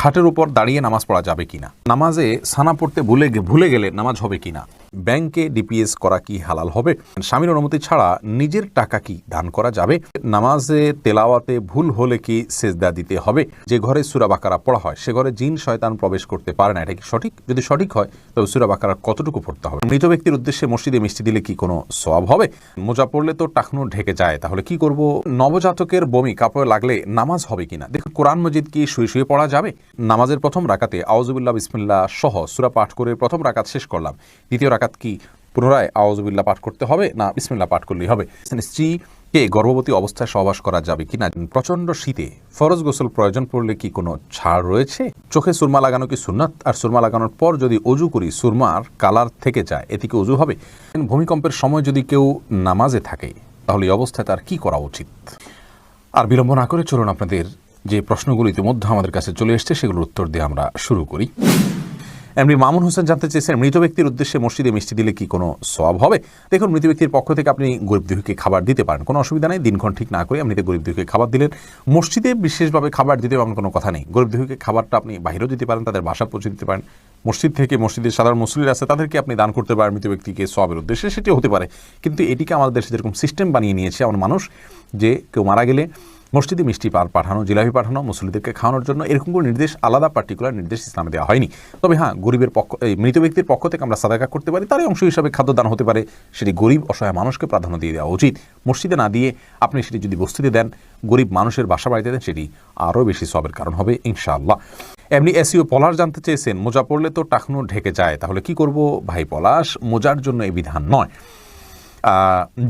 খাটের উপর দাঁড়িয়ে নামাজ পড়া যাবে কিনা, নামাজে সানা পড়তে ভুলে গেলে নামাজ হবে কিনা, ব্যাংকে ডিপিএস করা কি হালাল হবে, স্বামীর অনুমতি ছাড়া নিজের টাকা কি দান করা যাবে, নামাজে তেলাওয়াতে ভুল হলে কি সেজদা দিতে হবে, যে ঘরে সূরা বাকারা পড়া হয় সে ঘরে জিন শয়তান প্রবেশ করতে পারে না, এটা কি সঠিক? যদি সঠিক হয় তবে সূরা বাকারা কতটুকু পড়তে হবে, মৃত ব্যক্তির উদ্দেশ্যে মসজিদে মিষ্টি দিলে কি কোনো সওয়াব হবে, মোজা পড়লে তো টাকনু ঢেকে যায় তাহলে কি করব, নবজাতকের বমি কাপড়ে লাগলে নামাজ হবে কিনা। দেখুন, কোরআন মজিদ কি শুয়ে পড়া যাবে? নামাজের প্রথম রাকাতে আউযুবিল্লাহ বিসমিল্লাহ সহ সূরা পাঠ করে প্রথম রাকাত শেষ করলাম, দ্বিতীয় রাকাত কি পুনরায় আউযুবিল্লাহ পাঠ করতে হবে না বিসমিল্লাহ পাঠ করলেই হবে? স্ত্রীকে গর্ভবতী অবস্থায় সহবাস করা যাবে কিনা, প্রচন্ড শীতে ফরজ গোসল প্রয়োজন পড়লে কি কোনো ছাড় রয়েছে, চোখে সুরমা লাগানো কি সুন্নাত, আর সুরমা লাগানোর পর যদি অজু করি সুরমার কালার থেকে যায় এতে কি অজু হবে, ভূমিকম্পের সময় যদি কেউ নামাজে থাকে তাহলে এই অবস্থায় তার কি করা উচিত। আর বিলম্ব না করে চলুন আপনাদের যে প্রশ্নগুলো ইতিমধ্যে আমাদের কাছে চলে এসছে সেগুলোর উত্তর দিয়ে আমরা শুরু করি। এমনি মামুন হোসেন জানতে চেয়েছেন, মৃত ব্যক্তির উদ্দেশ্যে মসজিদে মিষ্টি দিলে কি কোনো সওয়াব হবে? দেখুন, মৃত ব্যক্তির পক্ষ থেকে আপনি গরিব দুঃখীকে খাবার দিতে পারেন, কোনো অসুবিধা নেই। দিনক্ষণ ঠিক না করে এমনিতে গরিব দুঃখীকে খাবার দিলেন, মসজিদে বিশেষভাবে খাবার দিতে এমন কোনো কথা নেই। গরিব দুঃখীকে খাবারটা আপনি বাইরেও দিতে পারেন, তাদের বাসা পৌঁছে দিতে পারেন, মসজিদ থেকে মসজিদের সাধারণ মুসল্লিরা আছে তাদেরকে আপনি দান করতে পারেন মৃত ব্যক্তিকে সওয়াবের উদ্দেশ্যে, সেটিও হতে পারে। কিন্তু এটিকে আমাদের দেশে যেরকম সিস্টেম বানিয়ে নিয়েছে আমার মানুষ, যে কেউ মারা গেলে মসজিদে মিষ্টি পাঠানো, জিলাপি পাঠানো মুসল্লিদেরকে খাওয়ানোর জন্য, এরকম কোনো নির্দেশ, আলাদা পার্টিকুলার নির্দেশ ইসলামে দেওয়া হয়নি। তবে হ্যাঁ, গরিবের মৃত ব্যক্তির পক্ষ থেকে আমরা সাদাকা করতে পারি, তারই অংশ হিসাবে খাদ্যদান হতে পারে, সেটি গরিব অসহায় মানুষকে প্রাধান্য দিয়ে দেওয়া উচিত। মসজিদে না দিয়ে আপনি সেটি যদি বস্তিতে দেন, গরিব মানুষের বাসা বাড়িতে দেন, সেটি আরও বেশি সওয়াবের কারণ হবে ইনশাআল্লাহ। এমনি এসিও পলাশ জানতে চেয়েছেন, মোজা পড়লে তো টাকনু ঢেকে যায় তাহলে কি করব? ভাই পলাশ, মোজার জন্য এই বিধান নয়।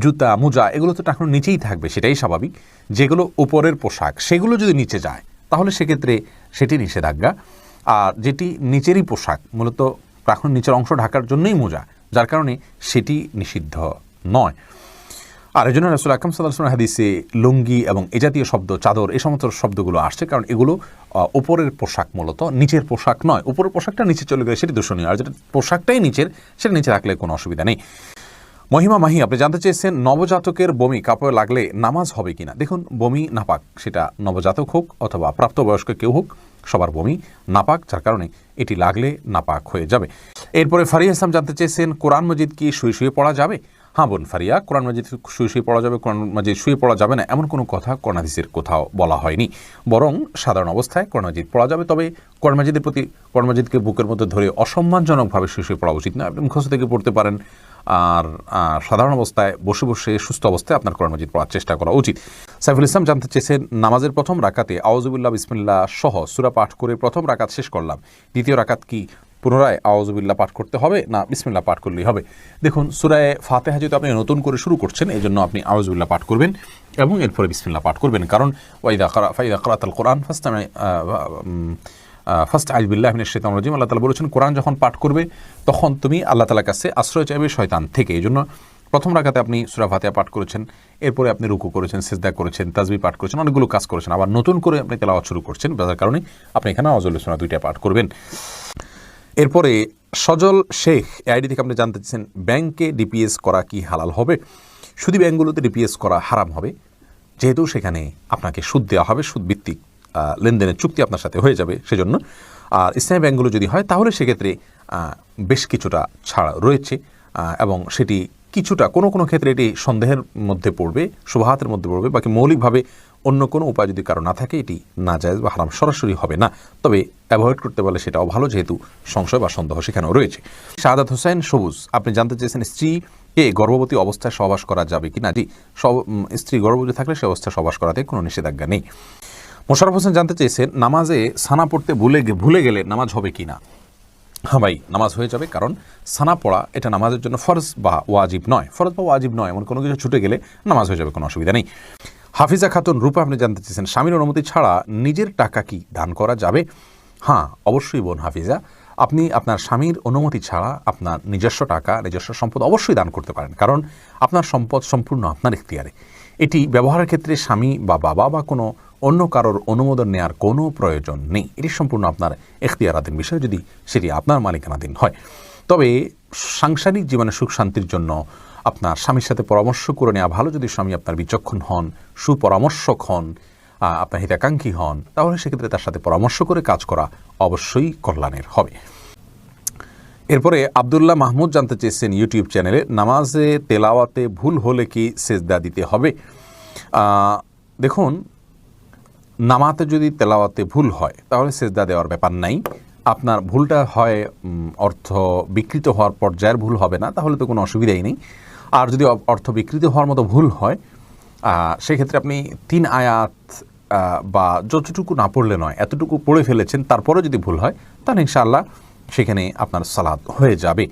জুতা মোজা এগুলো তো টাকনুর নিচেই থাকবে, সেটাই স্বাভাবিক। যেগুলো উপরের পোশাক সেগুলো যদি নিচে যায় তাহলে সেক্ষেত্রে সেটি নিষেধাজ্ঞা। আর যেটি নিচেরই পোশাক, মূলত টাকনুর নিচের অংশ ঢাকার জন্যই মোজা, যার কারণে সেটি নিষিদ্ধ নয়। আর এই জন্য রাসূল আকরাম সাল্লাল্লাহু আলাইহি ওয়াসাল্লাম হাদিসে লুঙ্গি এবং এ জাতীয় শব্দ, চাদর, এই সমস্ত শব্দগুলো আসছে, কারণ এগুলো উপরের পোশাক, মূলত নিচের পোশাক নয়। উপরের পোশাকটা নিচে চলে গেলে সেটি দূষণীয়, আর যেটা পোশাকটাই নিচের সেটা নিচে রাখলে কোনো অসুবিধা নেই। মহিমা মাহি আপনি জানতে চেয়েছেন, নবজাতকের বমি কাপড়ে লাগলে নামাজ হবে কিনা। দেখুন, বমি নাপাক, সেটা নবজাতক হোক অথবা প্রাপ্তবয়স্ক কেউ হোক, সবার বমি নাপাক, যার কারণে এটি লাগলে নাপাক হয়ে যাবে। এরপরে ফারিয়া ইসলাম জানতে চেয়েছেন, কোরআন মজিদ কি শুয়ে পড়া যাবে? হ্যাঁ বোন ফারিয়া, কোরআন মজিদ শুয়ে পড়া যাবে, কোরআন মজিদ শুয়ে পড়া যাবে না এমন কোনো কথা কোরআন হাদিসের কোথাও বলা হয়নি, বরং সাধারণ অবস্থায় কোরআন মজিদ পড়া যাবে। তবে কোরআন মজিদের প্রতি, কোরআন মজিদকে বুকের মধ্যে ধরে অসম্মানজনকভাবে শুয়ে পড়া উচিত না। আপনি মুখস্থ থেকে পড়তে পারেন, আর সাধারণ অবস্থায় বসে বসে সুস্থ অবস্থায় আপনার কোরআন মজিদ পড়ার চেষ্টা করা উচিত। সাইফুল ইসলাম জানতে চেয়েছেন, নামাজের প্রথম রাকাতে আউযুবিল্লাহ বিসমিল্লাহ সহ সূরা পাঠ করে প্রথম রাকাত শেষ করলাম, দ্বিতীয় রাকাত কি পুনরায় আউযুবিল্লাহ পাঠ করতে হবে না বিসমিল্লাহ পাঠ করলেই হবে? দেখুন, সূরা ফাতিহা যেহেতু আপনি নতুন করে শুরু করছেন, এই জন্য আপনি আউযুবিল্লাহ পাঠ করবেন এবং এরপরে বিসমিল্লাহ পাঠ করবেন, কারণ ফাইদা ক্রাআতাল কোরআন ফাস্তাইয বিল্লাহি মিনাশ শাইতানির রাজিম, আল্লাহ তাআলা বলেছেন কোরআন যখন পাঠ করবে তখন তুমি আল্লাহ তাআলার কাছে আশ্রয় চাইবে শয়তান থেকে। এই জন্য প্রথম রাকাতে আপনি সূরা ফাতিহা পাঠ করেছেন, এরপরে আপনি রুকু করেছেন, সিজদা করেছেন, তাসবিহ পাঠ করেছেন, অনেকগুলো কাজ করেছেন, আবার নতুন করে আপনি তেলাওয়াত শুরু করছেন, যার কারণে আপনি এখানে আউযুবিল্লাহ দুইটা পাঠ করবেন। এরপরে সজল শেখ আইডি থেকে আপনি জানতে চাচ্ছেন, ব্যাংকে ডিপিএস করা কি হালাল হবে? শুধু ব্যাংকগুলোতে ডিপিএস করা হারাম হবে, যেহেতু সেখানে আপনাকে সুদ দেওয়া হবে, সুদভিত্তিক লেনদেনের চুক্তি আপনার সাথে হয়ে যাবে সেজন্য। আর ইসলামী ব্যাংকগুলো যদি হয় তাহলে সেক্ষেত্রে বেশ কিছুটা ছাড় রয়েছে, এবং সেটি কিছুটা কোনো কোনো ক্ষেত্রে এটি সন্দেহের মধ্যে পড়বে, শুবহাতের মধ্যে পড়বে, বাকি মৌলিকভাবে অন্য কোনো উপায় যদি কারো না থাকে এটি নাজায়েজ বা হারাম সরাসরি হবে না, তবে অ্যাভয়েড করতে পারলে সেটাও ভালো, যেহেতু সংশয় বা সন্দেহ সেখানেও রয়েছে। শাহাদাত হোসেন সবুজ আপনি জানতে চেয়েছেন, স্ত্রীকে গর্ভবতী অবস্থায় সহবাস করা যাবে কি না? জি, স্ত্রী গর্ভবতী থাকলে সে অবস্থায় সহবাস করাতে কোনো নিষেধাজ্ঞা নেই। মোশাররফ হোসেন জানতে চেয়েছেন, নামাজে সানা পড়তে ভুলে গেলে নামাজ হবে কি না? হ্যাঁ ভাই, নামাজ হয়ে যাবে, কারণ সানা পড়া এটা নামাজের জন্য ফরজ বা ওয়াজিব নয়, এমন কোনো কিছু ছুটে গেলে নামাজ হয়ে যাবে, কোনো অসুবিধা নেই। হাফিজা খাতুন রূপা আপনি জানতে চেয়েছেন, স্বামীর অনুমতি ছাড়া নিজের টাকা কি দান করা যাবে? হ্যাঁ অবশ্যই বোন হাফিজা, আপনি আপনার স্বামীর অনুমতি ছাড়া আপনার নিজস্ব টাকা, নিজস্ব সম্পদ অবশ্যই দান করতে পারেন, কারণ আপনার সম্পদ সম্পূর্ণ আপনার এখতিয়ারে। এটি ব্যবহারের ক্ষেত্রে স্বামী বা বাবা বা কোনো অন্য কারোর অনুমোদন নেওয়ার কোনো প্রয়োজন নেই, এটি সম্পূর্ণ আপনার এখতিয়ারাধীন বিষয়, যদি সেটি আপনার মালিকানাধীন হয়। তবে সাংসারিক জীবনে সুখ শান্তির জন্য আপনার স্বামীর সাথে পরামর্শ করে নেওয়া ভালো, যদি স্বামী আপনার বিচক্ষণ হন, সুপরামর্শক হন, আপনার হিতাকাঙ্ক্ষী হন, তাহলে সেক্ষেত্রে তার সাথে পরামর্শ করে কাজ করা অবশ্যই কল্যাণের হবে। এরপরে আব্দুল্লাহ মাহমুদ জানতে চেয়েছেন ইউটিউব চ্যানেলে, নামাজে তেলাওয়াতে ভুল হলে কি সেজদা দিতে হবে? দেখুন, নামাতে যদি তেলাওয়াতে ভুল হয় তাহলে সেজদা দেওয়ার ব্যাপার নাই। আপনার ভুলটা হয় অর্থ বিকৃত হওয়ার পর্যায়ের ভুল হবে না, তাহলে তো কোনো অসুবিধাই নেই। আর যদি অর্থ বিকৃত হওয়ার মতো ভুল হয়, সেক্ষেত্রে আপনি 3 আয়াত বা যতটুকু না পড়লে নয় এতটুকু পড়ে ফেলেছেন, তারপরে যদি ভুল হয় তাহলে ইনশাআল্লাহ সেখানে আপনার সালাত হয়ে যাবে।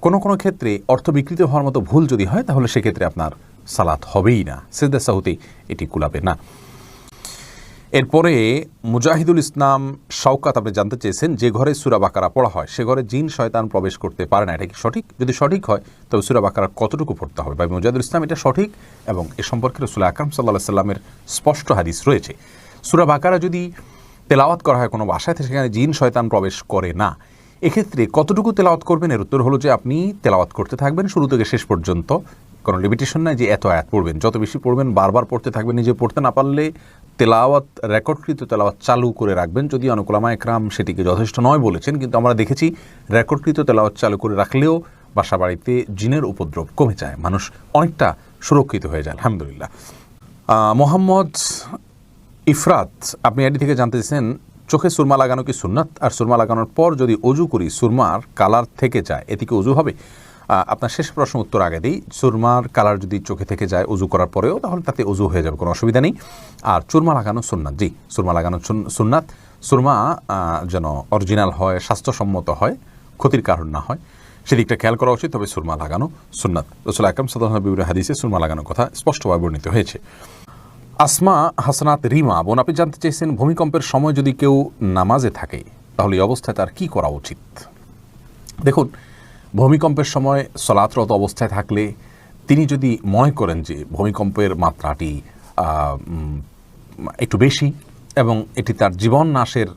কোনো কোনো ক্ষেত্রে অর্থ বিকৃত হওয়ার মতো ভুল যদি হয় তাহলে সেক্ষেত্রে আপনার সালাত হবেই না, সিজদা সাহুতে এটি কুলাবে না। এরপরে মুজাহিদুল ইসলাম শওকাত আপনি জানতে চেয়েছেন, যে ঘরে সূরা বাকারা পড়া হয় সে ঘরে জিন শয়তান প্রবেশ করতে পারে না, এটা কি সঠিক? যদি সঠিক হয় তবে সূরা বাকারা কতটুকু পড়তে হবে? ভাই মুজাহিদুল ইসলাম, এটা সঠিক এবং এ সম্পর্কে রাসূল আকরাম সাল্লাল্লাহু আলাইহি সাল্লামের স্পষ্ট হাদিস রয়েছে। সূরা বাকারা যদি তেলাওয়াত করা হয় কোনো বাসায়, সেখানে জিন শয়তান প্রবেশ করে না। এক্ষেত্রে কতটুকু তেলাওয়াত করবেন? এর উত্তর হলো যে আপনি তেলাওয়াত করতে থাকবেন শুরু থেকে শেষ পর্যন্ত, কোনো লিমিটেশন নাই যে এত আয়াত পড়বেন। যত বেশি পড়বেন বারবার পড়তে থাকবেন। নিজে পড়তে না পারলে তেলাওয়াত, রেকর্ডকৃত তেলাওয়াত চালু করে রাখবেন। যদি অনেক উলামা একরাম সেটিকে যথেষ্ট নয় বলেছেন, কিন্তু আমরা দেখেছি রেকর্ডকৃত তেলাওয়াত চালু করে রাখলেও বাসা বাড়িতে জিনের উপদ্রব কমে যায়, মানুষ অনেকটা সুরক্ষিত হয়ে যায় আলহামদুলিল্লাহ। মোহাম্মদ ইফরাত আপনি এটি থেকে জানতে চেয়েছেন, চোখে সুরমা লাগানো কি সুন্নাত? আর সুরমা লাগানোর পর যদি অজু করি সুরমার কালার থেকে যায়, এতে কি অজু হবে? আপনার শেষ প্রশ্ন উত্তর আগে দিই। সুরমার কালার যদি চোখে থেকে যায় অজু করার পরেও, তাহলে তাতে অজু হয়ে যাবে, কোনো অসুবিধা নেই। আর চুরমা লাগানো সুন্নাত, জি সুরমা লাগানো সুন্নাত। সুরমা যেন অরিজিনাল হয়, স্বাস্থ্যসম্মত হয়, ক্ষতির কারণ না হয়, সেদিকটা খেয়াল করা উচিত। তবে সুরমা লাগানো সুন্নাত। রাসূল আকরাম সাল্লাল্লাহু আলাইহি ওয়াসাল্লামের হাদিসে সুরমা লাগানোর কথা স্পষ্টভাবে বর্ণিত হয়েছে। আসমা হাসানাত রিমা বোন আপনি জানতে চেয়েছেন, ভূমিকম্পের সময় যদি কেউ নামাজে থাকে তাহলে এই অবস্থায় তার কী করা উচিত? দেখুন, ভূমিকম্পের সময় সলাতরত অবস্থায় থাকলে তিনি যদি মনে করেন যে ভূমিকম্পের মাত্রাটি একটু বেশি এবং এটি তার জীবন নাশের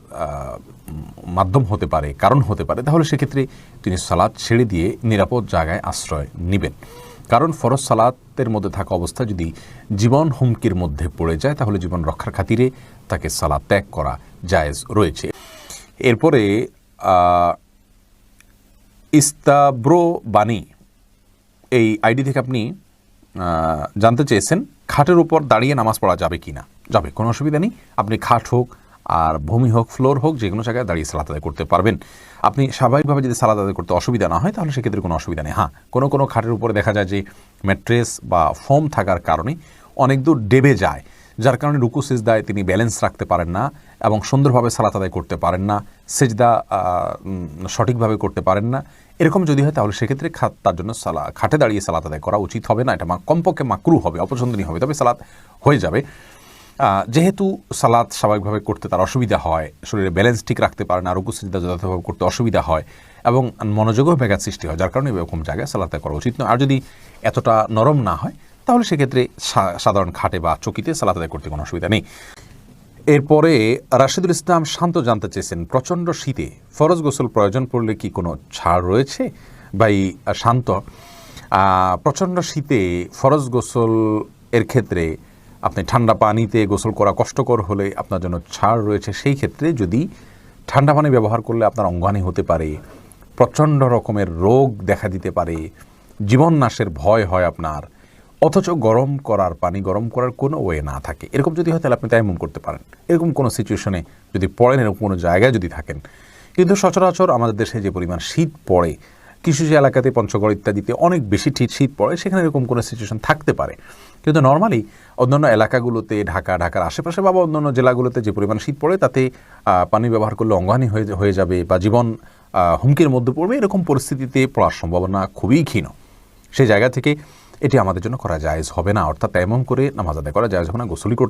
মাধ্যম হতে পারে, কারণ হতে পারে, তাহলে সেক্ষেত্রে তিনি সালাত ছেড়ে দিয়ে নিরাপদ জায়গায় আশ্রয় নেবেন। কারণ ফরজ সালাতের মধ্যে থাকা অবস্থা যদি জীবন হুমকির মধ্যে পড়ে যায় তাহলে জীবন রক্ষার খাতিরে তাকে সালাত ত্যাগ করা জায়েজ রয়েছে। এরপরে ইস্তাব্রো বাণী এই আইডি থেকে আপনি জানতে চেয়েছেন, খাটের উপর দাঁড়িয়ে নামাজ পড়া যাবে কি না? যাবে, কোনো অসুবিধা নেই। আপনি খাট হোক আর ভূমি হোক, ফ্লোর হোক, যে কোনো জায়গায় দাঁড়িয়ে সালাত আদায় করতে পারবেন। আপনি স্বাভাবিকভাবে যদি সালাত আদায় করতে অসুবিধা না হয় তাহলে সেক্ষেত্রে কোনো অসুবিধা নেই। হ্যাঁ, কোনো খাটের উপরে দেখা যায় যে ম্যাট্রেস বা ফোম থাকার কারণে অনেক দূর ডেবে যায়, যার কারণে রুকু সিজদায় তিনি ব্যালেন্স রাখতে পারেন না এবং সুন্দরভাবে সালাত আদায় করতে পারেন না, সিজদা সঠিকভাবে করতে পারেন না। এরকম যদি হয় তাহলে সেক্ষেত্রে তার জন্য খাটে দাঁড়িয়ে সালাত আদায় করা উচিত হবে না, এটা কমপক্ষে মাকরু হবে, অপছন্দনীয় হবে। তবে সালাত হয়ে যাবে। যেহেতু সালাত স্বাভাবিকভাবে করতে তার অসুবিধা হয়, শরীরে ব্যালেন্স ঠিক রাখতে পারে না, রুকু সিজদা যথাযথভাবে করতে অসুবিধা হয় এবং মনোযোগও ব্যাঘাত সৃষ্টি হয়, যার কারণে এরকম জায়গায় সালাত করা উচিত নয়। আর যদি এতটা নরম না হয় তাহলে সেক্ষেত্রে সাধারণ খাটে বা চকিতে সালাত আদায় করতে কোনো অসুবিধা নেই। এরপরে রাশিদুল ইসলাম শান্ত জানতে চেয়েছেন, প্রচণ্ড শীতে ফরজ গোসল প্রয়োজন পড়লে কি কোনো ছাড় রয়েছে? ভাই শান্ত, প্রচণ্ড শীতে ফরজ গোসল এর ক্ষেত্রে আপনি ঠান্ডা পানিতে গোসল করা কষ্টকর হলে আপনার জন্য ছাড় রয়েছে। সেই ক্ষেত্রে যদি ঠান্ডা পানি ব্যবহার করলে আপনার অঙ্গহানি হতে পারে, প্রচণ্ড রকমের রোগ দেখা দিতে পারে, জীবন নাশের ভয় হয় আপনার, অথচ গরম করার কোনো ওয়ে না থাকে, এরকম যদি হয় তাহলে আপনি তায়াম্মুম করতে পারেন। এরকম কোনো সিচুয়েশনে যদি পড়েন, এরকম কোনো জায়গায় যদি থাকেন। কিন্তু সচরাচর আমাদের দেশে যে পরিমাণ শীত পড়ে, কিছু যে এলাকাতে পঞ্চগড় ইত্যাদিতে অনেক বেশি শীত পড়ে, সেখানে এরকম কোনো সিচুয়েশন থাকতে পারে। কিন্তু নর্মালি অন্যান্য এলাকাগুলোতে, ঢাকার আশেপাশে বা অন্যান্য জেলাগুলোতে যে পরিমাণ শীত পড়ে তাতে পানি ব্যবহার করলে অঙ্গহানি হয়ে যাবে বা জীবন হুমকির মধ্যে পড়বে, এরকম পরিস্থিতিতে পড়ার সম্ভাবনা খুবই ক্ষীণ। সেই জায়গা থেকে এটি আমাদের জন্য করা জায়েজ হবে না, অর্থাৎ তায়াম্মুম করে নামাজ আদায় করা জায়েজ হবে না, গোসলই করতে